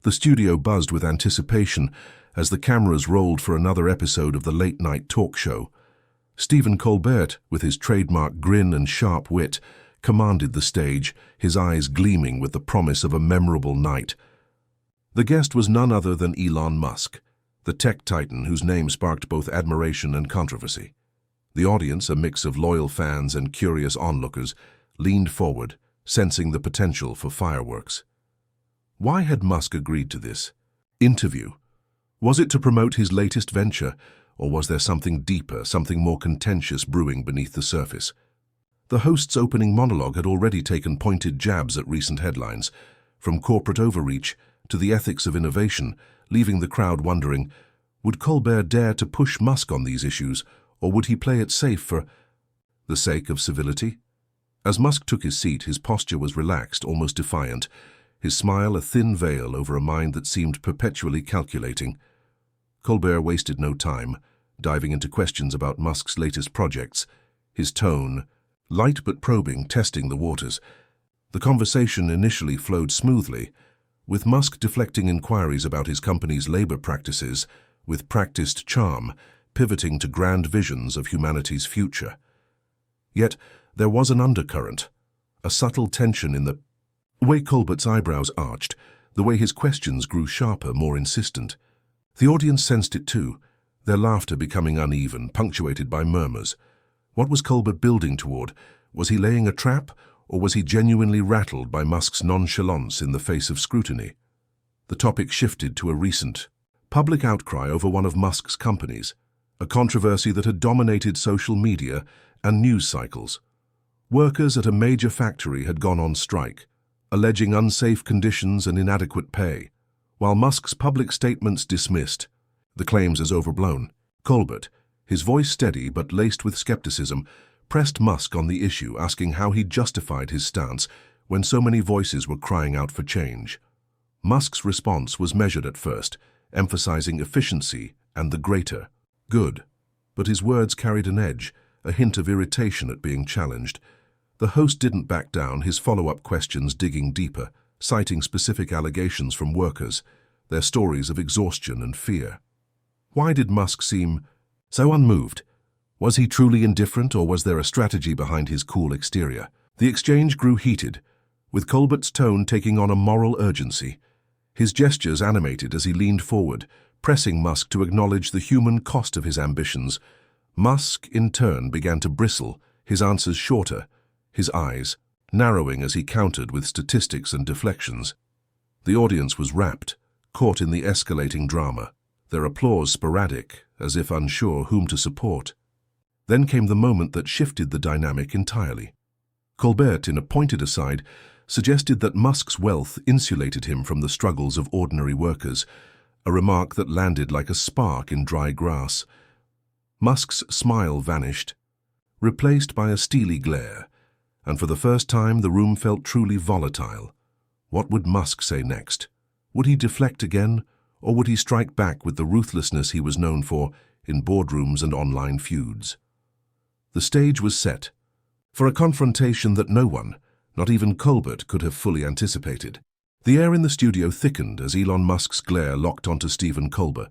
The studio buzzed with anticipation as the cameras rolled for another episode of the late-night talk show. Stephen Colbert, with his trademark grin and sharp wit, commanded the stage, his eyes gleaming with the promise of a memorable night. The guest was none other than Elon Musk, the tech titan whose name sparked both admiration and controversy. The audience, a mix of loyal fans and curious onlookers, leaned forward, sensing the potential for fireworks. Why had Musk agreed to this interview? Was it to promote his latest venture, or was there something deeper, something more contentious brewing beneath the surface? The host's opening monologue had already taken pointed jabs at recent headlines, from corporate overreach to the ethics of innovation, leaving the crowd wondering, would Colbert dare to push Musk on these issues, or would he play it safe for the sake of civility? As Musk took his seat, his posture was relaxed, almost defiant, his smile a thin veil over a mind that seemed perpetually calculating. Colbert wasted no time, diving into questions about Musk's latest projects, his tone, light but probing, testing the waters. The conversation initially flowed smoothly, with Musk deflecting inquiries about his company's labor practices with practiced charm, pivoting to grand visions of humanity's future. Yet there was an undercurrent, a subtle tension in the way Colbert's eyebrows arched, the way his questions grew sharper, more insistent. The audience sensed it too, their laughter becoming uneven, punctuated by murmurs. What was Colbert building toward? Was he laying a trap, or was he genuinely rattled by Musk's nonchalance in the face of scrutiny? The topic shifted to a recent public outcry over one of Musk's companies, a controversy that had dominated social media and news cycles. Workers at a major factory had gone on strike, alleging unsafe conditions and inadequate pay, while Musk's public statements dismissed the claims as overblown. Colbert, his voice steady but laced with skepticism, pressed Musk on the issue, asking how he justified his stance when so many voices were crying out for change. Musk's response was measured at first, emphasizing efficiency and the greater good. But his words carried an edge, a hint of irritation at being challenged. The host didn't back down, his follow-up questions digging deeper, citing specific allegations from workers, their stories of exhaustion and fear. Why did Musk seem so unmoved? Was he truly indifferent, or was there a strategy behind his cool exterior? The exchange grew heated, with Colbert's tone taking on a moral urgency. His gestures animated as he leaned forward, pressing Musk to acknowledge the human cost of his ambitions. Musk, in turn, began to bristle, his answers shorter, his eyes narrowing as he countered with statistics and deflections. The audience was rapt, caught in the escalating drama, their applause sporadic, as if unsure whom to support. Then came the moment that shifted the dynamic entirely. Colbert, in a pointed aside, suggested that Musk's wealth insulated him from the struggles of ordinary workers, a remark that landed like a spark in dry grass. Musk's smile vanished, replaced by a steely glare, and for the first time the room felt truly volatile. What would Musk say next? Would he deflect again, or would he strike back with the ruthlessness he was known for in boardrooms and online feuds? The stage was set for a confrontation that no one, not even Colbert, could have fully anticipated. The air in the studio thickened as Elon Musk's glare locked onto Stephen Colbert,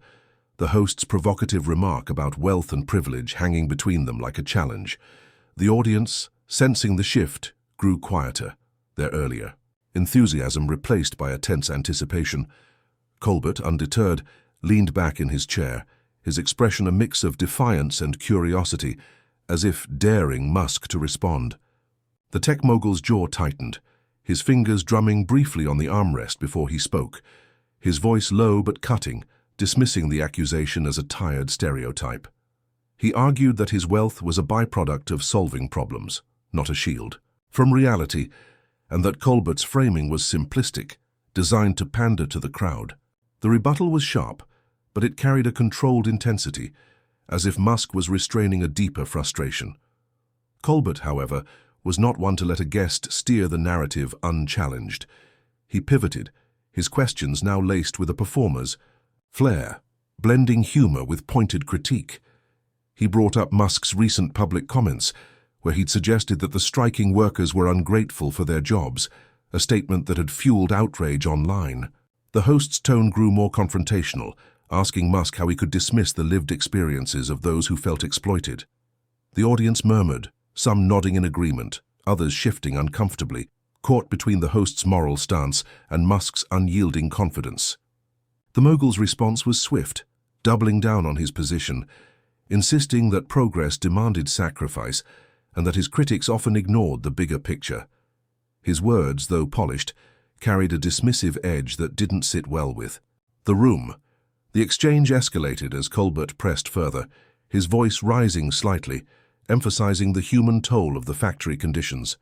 the host's provocative remark about wealth and privilege hanging between them like a challenge. The audience, sensing the shift, grew quieter, their earlier enthusiasm replaced by a tense anticipation. Colbert, undeterred, leaned back in his chair, his expression a mix of defiance and curiosity, as if daring Musk to respond. The tech mogul's jaw tightened, his fingers drumming briefly on the armrest before he spoke, his voice low but cutting, dismissing the accusation as a tired stereotype. He argued that his wealth was a byproduct of solving problems, not a shield from reality, and that Colbert's framing was simplistic, designed to pander to the crowd. The rebuttal was sharp, but it carried a controlled intensity, as if Musk was restraining a deeper frustration. Colbert, however, was not one to let a guest steer the narrative unchallenged. He pivoted, his questions now laced with a performer's flair, blending humor with pointed critique. He brought up Musk's recent public comments, where he'd suggested that the striking workers were ungrateful for their jobs, a statement that had fueled outrage online. The host's tone grew more confrontational, asking Musk how he could dismiss the lived experiences of those who felt exploited. The audience murmured, some nodding in agreement, others shifting uncomfortably, caught between the host's moral stance and Musk's unyielding confidence. The mogul's response was swift, doubling down on his position, insisting that progress demanded sacrifice and that his critics often ignored the bigger picture. His words, though polished, carried a dismissive edge that didn't sit well with the room. The exchange escalated as Colbert pressed further, his voice rising slightly, emphasizing the human toll of the factory conditions.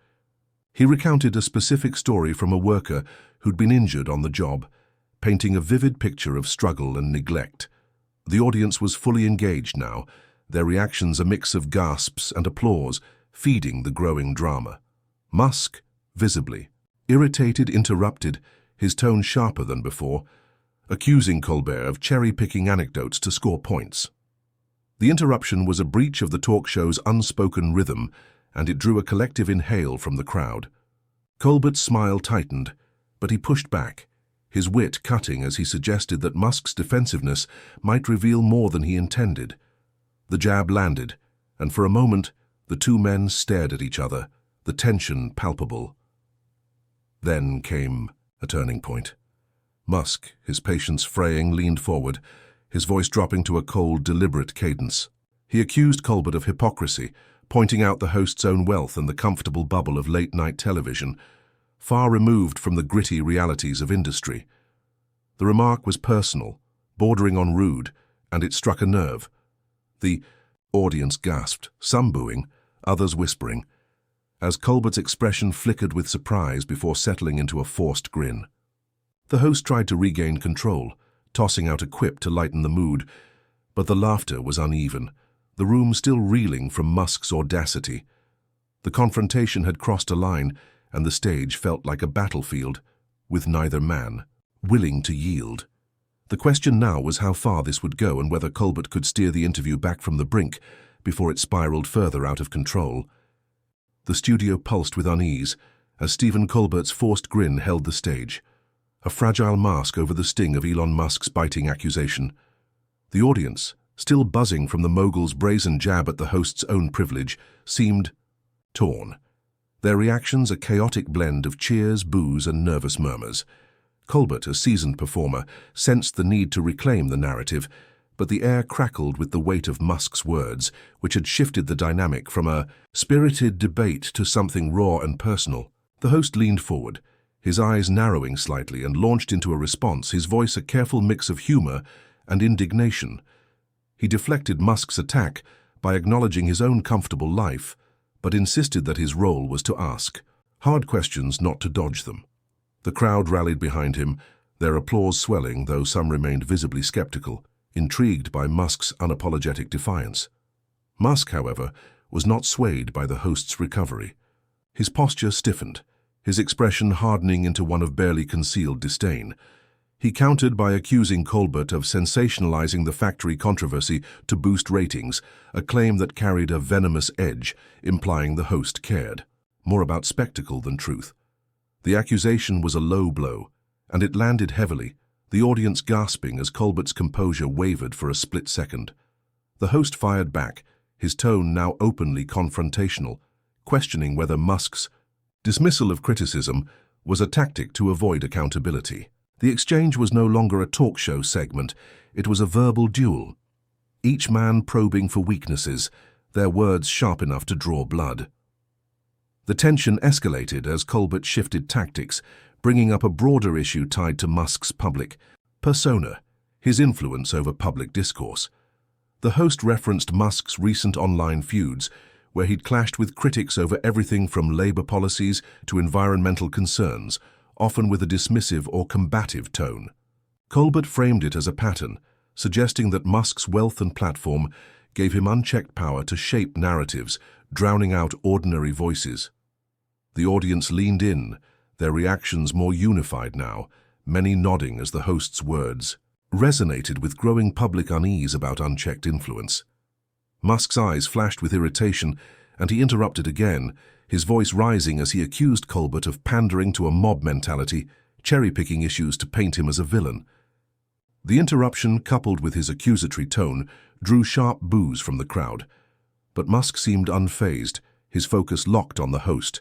He recounted a specific story from a worker who'd been injured on the job, painting a vivid picture of struggle and neglect. The audience was fully engaged now, their reactions a mix of gasps and applause, feeding the growing drama. Musk, visibly irritated, interrupted, his tone sharper than before, accusing Colbert of cherry-picking anecdotes to score points. The interruption was a breach of the talk show's unspoken rhythm, and it drew a collective inhale from the crowd. Colbert's smile tightened, but he pushed back, his wit cutting as he suggested that Musk's defensiveness might reveal more than he intended. The jab landed, and for a moment the two men stared at each other, the tension palpable. Then came a turning point. Musk, his patience fraying, leaned forward, his voice dropping to a cold, deliberate cadence. He accused Colbert of hypocrisy, pointing out the host's own wealth and the comfortable bubble of late-night television, far removed from the gritty realities of industry. The remark was personal, bordering on rude, and it struck a nerve. The audience gasped, some booing, others whispering, as Colbert's expression flickered with surprise before settling into a forced grin. The host tried to regain control, tossing out a quip to lighten the mood, but the laughter was uneven, the room still reeling from Musk's audacity. The confrontation had crossed a line, and the stage felt like a battlefield, with neither man willing to yield. The question now was how far this would go and whether Colbert could steer the interview back from the brink before it spiraled further out of control. The studio pulsed with unease as Stephen Colbert's forced grin held the stage, a fragile mask over the sting of Elon Musk's biting accusation. The audience, still buzzing from the mogul's brazen jab at the host's own privilege, seemed torn. Their reactions a chaotic blend of cheers, boos, and nervous murmurs. Colbert, a seasoned performer, sensed the need to reclaim the narrative, but the air crackled with the weight of Musk's words, which had shifted the dynamic from a spirited debate to something raw and personal. The host leaned forward, his eyes narrowing slightly, and launched into a response, his voice a careful mix of humor and indignation. He deflected Musk's attack by acknowledging his own comfortable life, but insisted that his role was to ask hard questions, not to dodge them. The crowd rallied behind him, their applause swelling, though some remained visibly skeptical, intrigued by Musk's unapologetic defiance. Musk, however, was not swayed by the host's recovery. His posture stiffened, his expression hardening into one of barely concealed disdain. He countered by accusing Colbert of sensationalizing the factory controversy to boost ratings, a claim that carried a venomous edge, implying the host cared more about spectacle than truth. The accusation was a low blow, and it landed heavily, the audience gasping as Colbert's composure wavered for a split second. The host fired back, his tone now openly confrontational, questioning whether Musk's dismissal of criticism was a tactic to avoid accountability. The exchange was no longer a talk show segment, it was a verbal duel. Each man probing for weaknesses, their words sharp enough to draw blood. The tension escalated as Colbert shifted tactics, bringing up a broader issue tied to Musk's public persona, his influence over public discourse. The host referenced Musk's recent online feuds, where he'd clashed with critics over everything from labor policies to environmental concerns, often with a dismissive or combative tone. Colbert framed it as a pattern, suggesting that Musk's wealth and platform gave him unchecked power to shape narratives, drowning out ordinary voices. The audience leaned in, their reactions more unified now, many nodding as the host's words resonated with growing public unease about unchecked influence. Musk's eyes flashed with irritation, and he interrupted again, his voice rising as he accused Colbert of pandering to a mob mentality, cherry-picking issues to paint him as a villain. The interruption, coupled with his accusatory tone, drew sharp boos from the crowd. But Musk seemed unfazed, his focus locked on the host.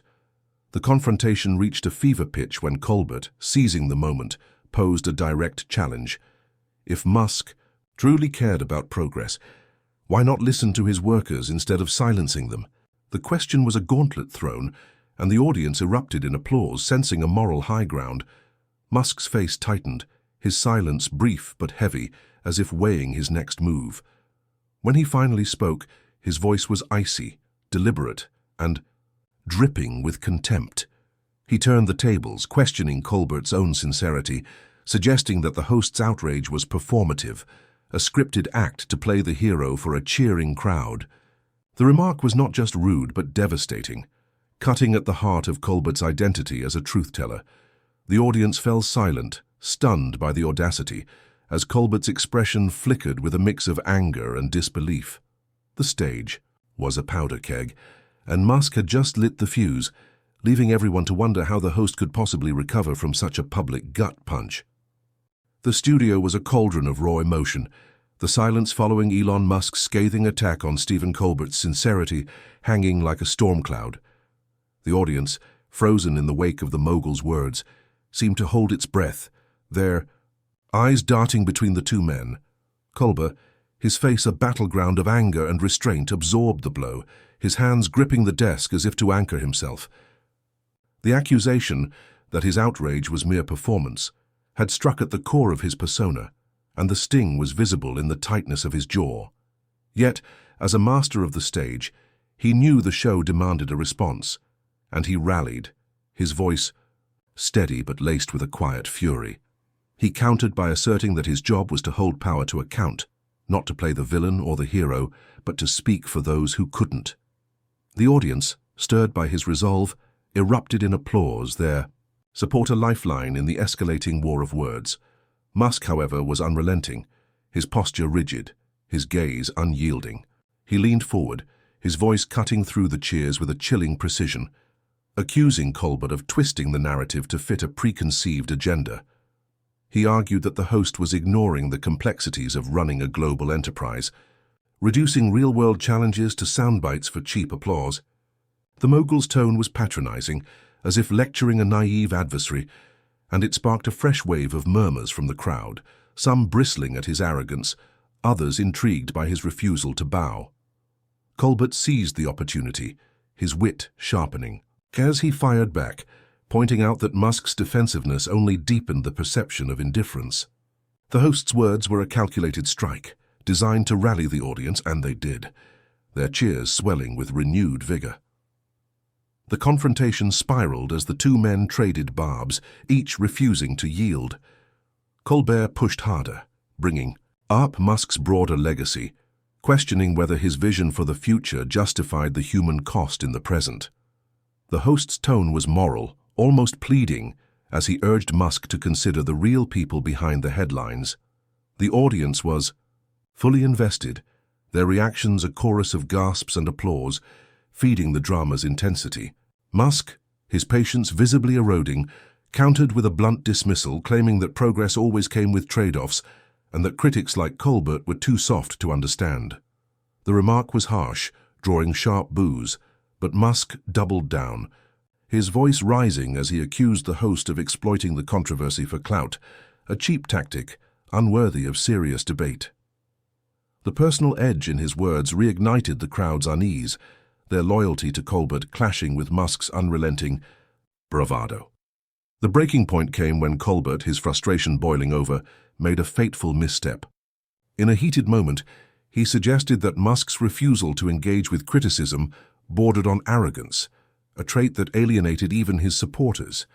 The confrontation reached a fever pitch when Colbert, seizing the moment, posed a direct challenge. If Musk truly cared about progress, why not listen to his workers instead of silencing them? The question was a gauntlet thrown, and the audience erupted in applause, sensing a moral high ground. Musk's face tightened, his silence brief but heavy, as if weighing his next move. When he finally spoke, his voice was icy, deliberate, and dripping with contempt. He turned the tables, questioning Colbert's own sincerity, suggesting that the host's outrage was performative, a scripted act to play the hero for a cheering crowd. The remark was not just rude but devastating, cutting at the heart of Colbert's identity as a truth-teller. The audience fell silent, stunned by the audacity, as Colbert's expression flickered with a mix of anger and disbelief. The stage was a powder keg, and Musk had just lit the fuse, leaving everyone to wonder how the host could possibly recover from such a public gut punch. The studio was a cauldron of raw emotion, the silence following Elon Musk's scathing attack on Stephen Colbert's sincerity hanging like a storm cloud. The audience, frozen in the wake of the mogul's words, seemed to hold its breath, their eyes darting between the two men. Colbert, his face a battleground of anger and restraint, absorbed the blow, his hands gripping the desk as if to anchor himself. The accusation that his outrage was mere performance had struck at the core of his persona, and the sting was visible in the tightness of his jaw. Yet, as a master of the stage, he knew the show demanded a response, and he rallied, his voice steady but laced with a quiet fury. He countered by asserting that his job was to hold power to account, not to play the villain or the hero, but to speak for those who couldn't. The audience, stirred by his resolve, erupted in applause, their support a lifeline in the escalating war of words. Musk, however, was unrelenting, his posture rigid, his gaze unyielding. He leaned forward, his voice cutting through the cheers with a chilling precision, accusing Colbert of twisting the narrative to fit a preconceived agenda. He argued that the host was ignoring the complexities of running a global enterprise, reducing real-world challenges to soundbites for cheap applause. The mogul's tone was patronizing, as if lecturing a naive adversary, and it sparked a fresh wave of murmurs from the crowd, some bristling at his arrogance, others intrigued by his refusal to bow. Colbert seized the opportunity, his wit sharpening. As he fired back, pointing out that Musk's defensiveness only deepened the perception of indifference. The host's words were a calculated strike, designed to rally the audience, and they did, their cheers swelling with renewed vigor. The confrontation spiraled as the two men traded barbs, each refusing to yield. Colbert pushed harder, bringing up Musk's broader legacy, questioning whether his vision for the future justified the human cost in the present. The host's tone was moral, almost pleading, as he urged Musk to consider the real people behind the headlines. The audience was fully invested, their reactions a chorus of gasps and applause, feeding the drama's intensity. Musk, his patience visibly eroding, countered with a blunt dismissal, claiming that progress always came with trade-offs and that critics like Colbert were too soft to understand. The remark was harsh, drawing sharp boos, but Musk doubled down, his voice rising as he accused the host of exploiting the controversy for clout, a cheap tactic, unworthy of serious debate. The personal edge in his words reignited the crowd's unease, their loyalty to Colbert clashing with Musk's unrelenting bravado. The breaking point came when Colbert, his frustration boiling over, made a fateful misstep. In a heated moment, he suggested that Musk's refusal to engage with criticism bordered on arrogance, a trait that alienated even his supporters.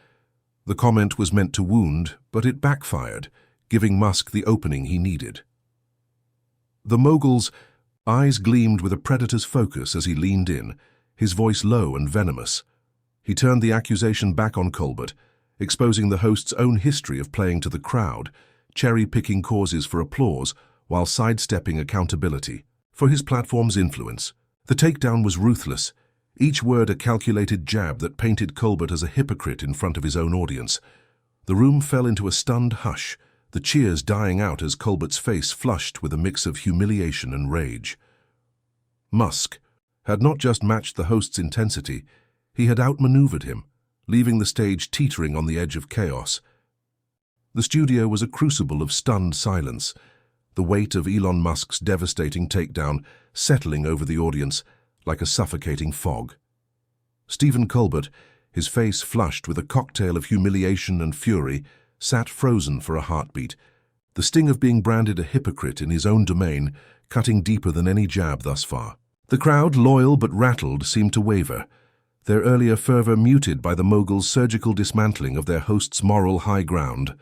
The comment was meant to wound, but it backfired, giving Musk the opening he needed. The mogul's eyes gleamed with a predator's focus as he leaned in, his voice low and venomous. He turned the accusation back on Colbert, exposing the host's own history of playing to the crowd, cherry-picking causes for applause while sidestepping accountability for his platform's influence. The takedown was ruthless, each word a calculated jab that painted Colbert as a hypocrite in front of his own audience. The room fell into a stunned hush, the cheers dying out as Colbert's face flushed with a mix of humiliation and rage. Musk had not just matched the host's intensity, he had outmaneuvered him, leaving the stage teetering on the edge of chaos. The studio was a crucible of stunned silence, the weight of Elon Musk's devastating takedown settling over the audience like a suffocating fog. Stephen Colbert, his face flushed with a cocktail of humiliation and fury, sat frozen for a heartbeat, the sting of being branded a hypocrite in his own domain cutting deeper than any jab thus far. The crowd, loyal but rattled, seemed to waver, their earlier fervor muted by the mogul's surgical dismantling of their host's moral high ground.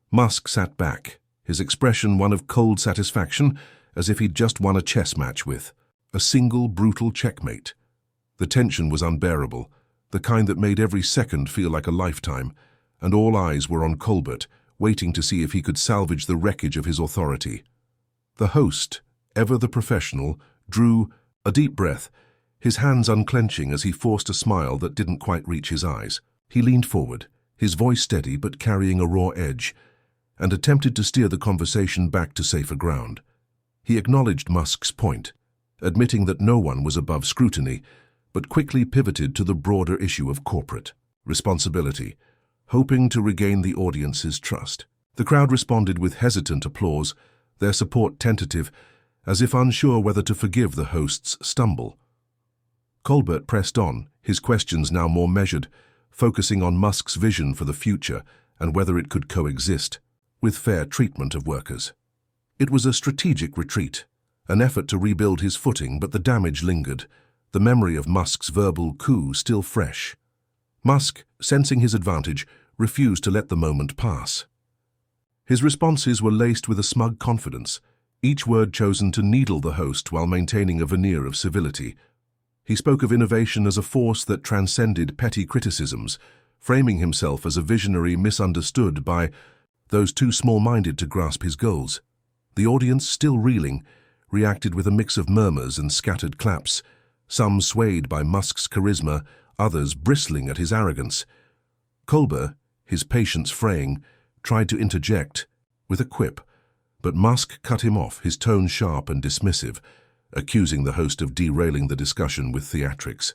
Musk sat back, his expression one of cold satisfaction, as if he'd just won a chess match with a single brutal checkmate. The tension was unbearable, the kind that made every second feel like a lifetime, and all eyes were on Colbert, waiting to see if he could salvage the wreckage of his authority. The host, ever the professional, drew a deep breath, his hands unclenching as he forced a smile that didn't quite reach his eyes. He leaned forward, his voice steady but carrying a raw edge, and attempted to steer the conversation back to safer ground. He acknowledged Musk's point, admitting that no one was above scrutiny, but quickly pivoted to the broader issue of corporate responsibility, hoping to regain the audience's trust. The crowd responded with hesitant applause, their support tentative, as if unsure whether to forgive the host's stumble. Colbert pressed on, his questions now more measured, focusing on Musk's vision for the future and whether it could coexist with fair treatment of workers. It was a strategic retreat, an effort to rebuild his footing, but the damage lingered, the memory of Musk's verbal coup still fresh. Musk, sensing his advantage, refused to let the moment pass. His responses were laced with a smug confidence, each word chosen to needle the host while maintaining a veneer of civility. He spoke of innovation as a force that transcended petty criticisms, framing himself as a visionary misunderstood by those too small-minded to grasp his goals. The audience, still reeling, reacted with a mix of murmurs and scattered claps, some swayed by Musk's charisma, others bristling at his arrogance. Colbert, his patience fraying, tried to interject with a quip, but Musk cut him off, his tone sharp and dismissive, accusing the host of derailing the discussion with theatrics.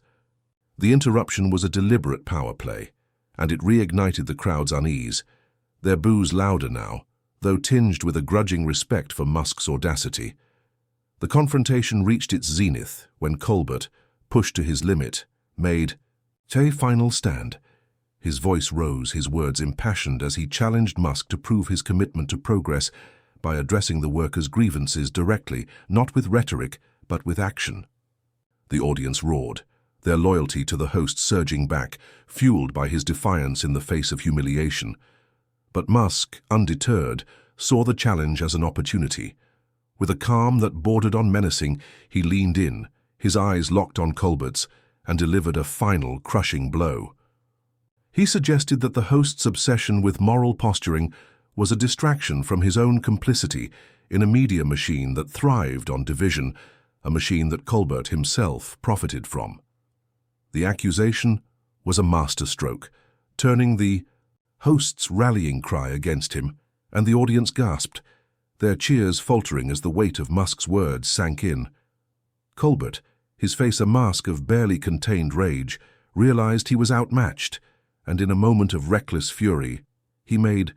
The interruption was a deliberate power play, and it reignited the crowd's unease, their boos louder now, though tinged with a grudging respect for Musk's audacity. The confrontation reached its zenith when Colbert, pushed to his limit, made a final stand. His voice rose, his words impassioned as he challenged Musk to prove his commitment to progress by addressing the workers' grievances directly, not with rhetoric, but with action. The audience roared, their loyalty to the host surging back, fueled by his defiance in the face of humiliation. But Musk, undeterred, saw the challenge as an opportunity. With a calm that bordered on menacing, he leaned in, his eyes locked on Colbert's, and delivered a final, crushing blow. He suggested that the host's obsession with moral posturing was a distraction from his own complicity in a media machine that thrived on division, a machine that Colbert himself profited from. The accusation was a masterstroke, turning the host's rallying cry against him, and the audience gasped, their cheers faltering as the weight of Musk's words sank in. Colbert, his face a mask of barely contained rage, realized he was outmatched, and in a moment of reckless fury, he made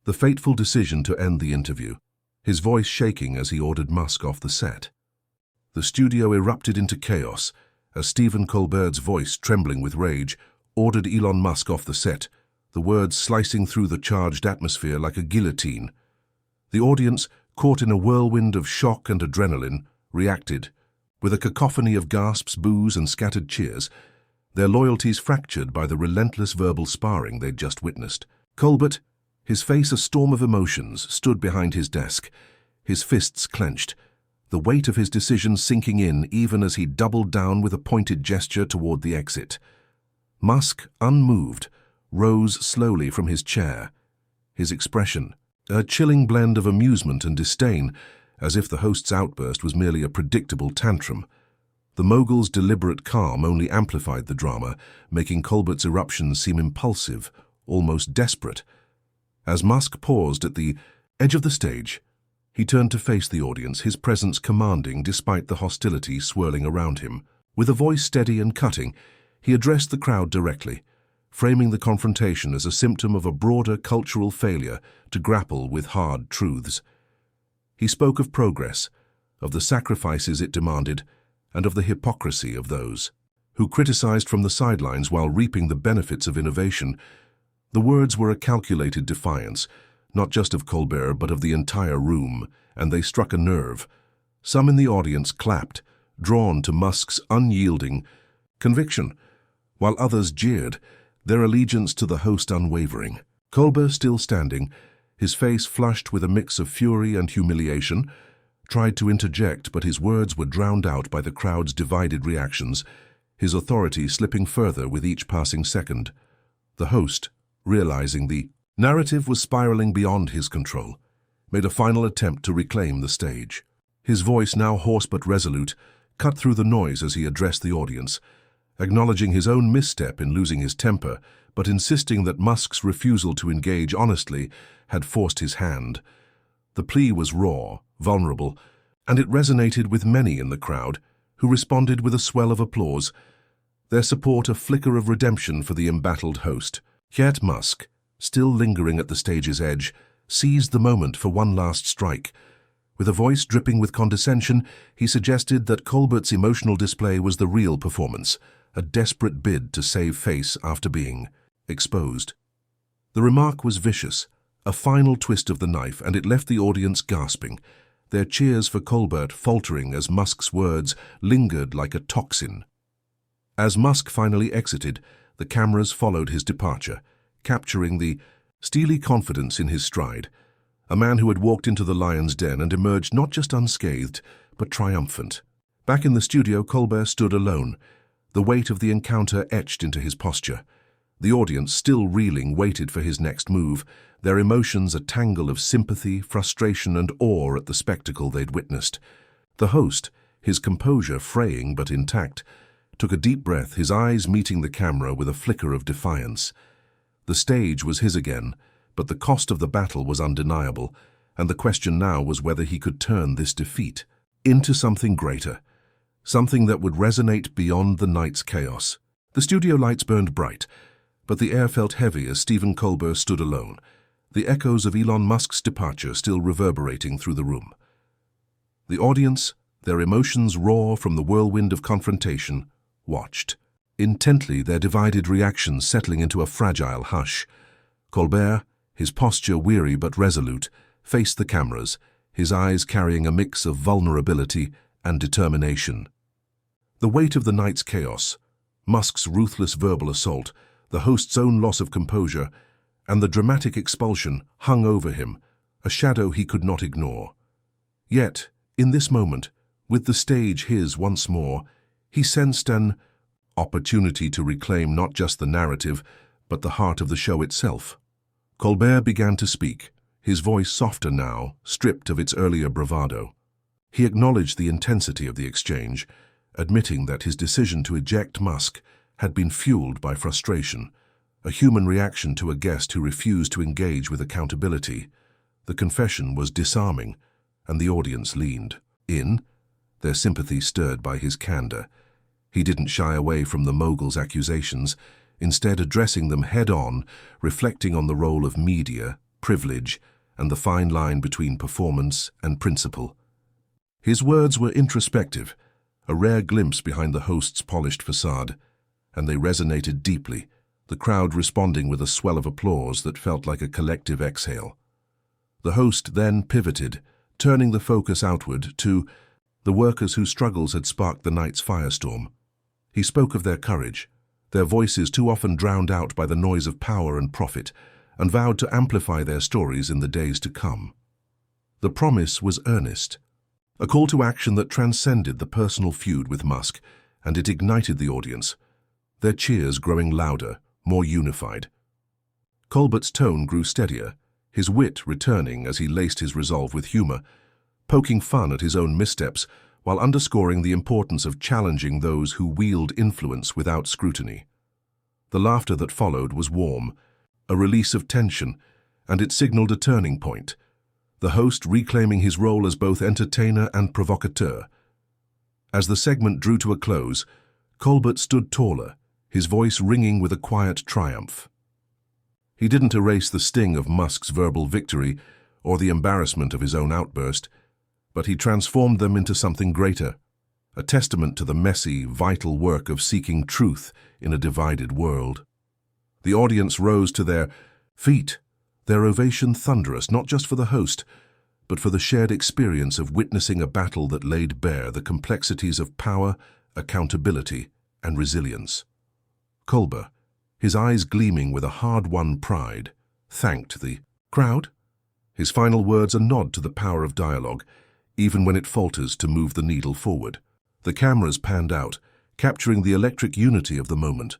the fateful decision to end the interview, his voice shaking as he ordered Musk off the set. The studio erupted into chaos as Stephen Colbert's voice, trembling with rage, ordered Elon Musk off the set, the words slicing through the charged atmosphere like a guillotine. The audience, caught in a whirlwind of shock and adrenaline, reacted, with a cacophony of gasps, boos, and scattered cheers, their loyalties fractured by the relentless verbal sparring they'd just witnessed. Colbert, his face a storm of emotions, stood behind his desk, his fists clenched, the weight of his decision sinking in even as he doubled down with a pointed gesture toward the exit. Musk, unmoved, rose slowly from his chair, his expression a chilling blend of amusement and disdain, as if the host's outburst was merely a predictable tantrum. The mogul's deliberate calm only amplified the drama, making Colbert's eruptions seem impulsive, almost desperate. As Musk paused at the edge of the stage, he turned to face the audience, his presence commanding despite the hostility swirling around him. With a voice steady and cutting, he addressed the crowd directly, framing the confrontation as a symptom of a broader cultural failure to grapple with hard truths. He spoke of progress, of the sacrifices it demanded, and of the hypocrisy of those who criticized from the sidelines while reaping the benefits of innovation. The words were a calculated defiance, not just of Colbert but of the entire room, and they struck a nerve. Some in the audience clapped, drawn to Musk's unyielding conviction, while others jeered, their allegiance to the host unwavering. Colbert, still standing, his face flushed with a mix of fury and humiliation, tried to interject, but his words were drowned out by the crowd's divided reactions, his authority slipping further with each passing second. The host, realizing the narrative was spiraling beyond his control, made a final attempt to reclaim the stage. His voice, now hoarse but resolute, cut through the noise as he addressed the audience, acknowledging his own misstep in losing his temper, but insisting that Musk's refusal to engage honestly had forced his hand. The plea was raw, vulnerable, and it resonated with many in the crowd, who responded with a swell of applause, their support a flicker of redemption for the embattled host. Yet Musk, still lingering at the stage's edge, seized the moment for one last strike. With a voice dripping with condescension, he suggested that Colbert's emotional display was the real performance, a desperate bid to save face after being exposed. The remark was vicious, a final twist of the knife, and it left the audience gasping, their cheers for Colbert faltering as Musk's words lingered like a toxin. As Musk finally exited, the cameras followed his departure, capturing the steely confidence in his stride, a man who had walked into the lion's den and emerged not just unscathed, but triumphant. Back in the studio, Colbert stood alone, the weight of the encounter etched into his posture. The audience, still reeling, waited for his next move, their emotions a tangle of sympathy, frustration, and awe at the spectacle they'd witnessed. The host, his composure fraying but intact, took a deep breath, his eyes meeting the camera with a flicker of defiance. The stage was his again, but the cost of the battle was undeniable, and the question now was whether he could turn this defeat into something greater, something that would resonate beyond the night's chaos. The studio lights burned bright, but the air felt heavy as Stephen Colbert stood alone, the echoes of Elon Musk's departure still reverberating through the room. The audience, their emotions raw from the whirlwind of confrontation, watched, intently, their divided reactions settling into a fragile hush. Colbert, his posture weary but resolute, faced the cameras, his eyes carrying a mix of vulnerability and determination. The weight of the night's chaos, Musk's ruthless verbal assault, the host's own loss of composure, and the dramatic expulsion hung over him, a shadow he could not ignore. Yet, in this moment, with the stage his once more, he sensed an opportunity to reclaim not just the narrative, but the heart of the show itself. Colbert began to speak, his voice softer now, stripped of its earlier bravado. He acknowledged the intensity of the exchange, admitting that his decision to eject Musk had been fueled by frustration, a human reaction to a guest who refused to engage with accountability. The confession was disarming, and the audience leaned in, their sympathy stirred by his candor. He didn't shy away from the mogul's accusations, instead addressing them head-on, reflecting on the role of media, privilege, and the fine line between performance and principle. His words were introspective, a rare glimpse behind the host's polished facade, and they resonated deeply, the crowd responding with a swell of applause that felt like a collective exhale. The host then pivoted, turning the focus outward to the workers whose struggles had sparked the night's firestorm. He spoke of their courage, their voices too often drowned out by the noise of power and profit, and vowed to amplify their stories in the days to come. The promise was earnest, a call to action that transcended the personal feud with Musk, and it ignited the audience, their cheers growing louder, more unified. Colbert's tone grew steadier, his wit returning as he laced his resolve with humor, poking fun at his own missteps while underscoring the importance of challenging those who wield influence without scrutiny. The laughter that followed was warm, a release of tension, and it signaled a turning point, the host reclaiming his role as both entertainer and provocateur. As the segment drew to a close, Colbert stood taller, his voice ringing with a quiet triumph. He didn't erase the sting of Musk's verbal victory or the embarrassment of his own outburst, but he transformed them into something greater, a testament to the messy, vital work of seeking truth in a divided world. The audience rose to their feet, their ovation thunderous not just for the host, but for the shared experience of witnessing a battle that laid bare the complexities of power, accountability, and resilience. Colbert, his eyes gleaming with a hard-won pride, thanked the crowd. His final words a nod to the power of dialogue, even when it falters to move the needle forward. The cameras panned out, capturing the electric unity of the moment,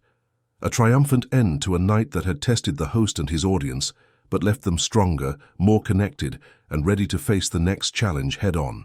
a triumphant end to a night that had tested the host and his audience, but left them stronger, more connected, and ready to face the next challenge head-on.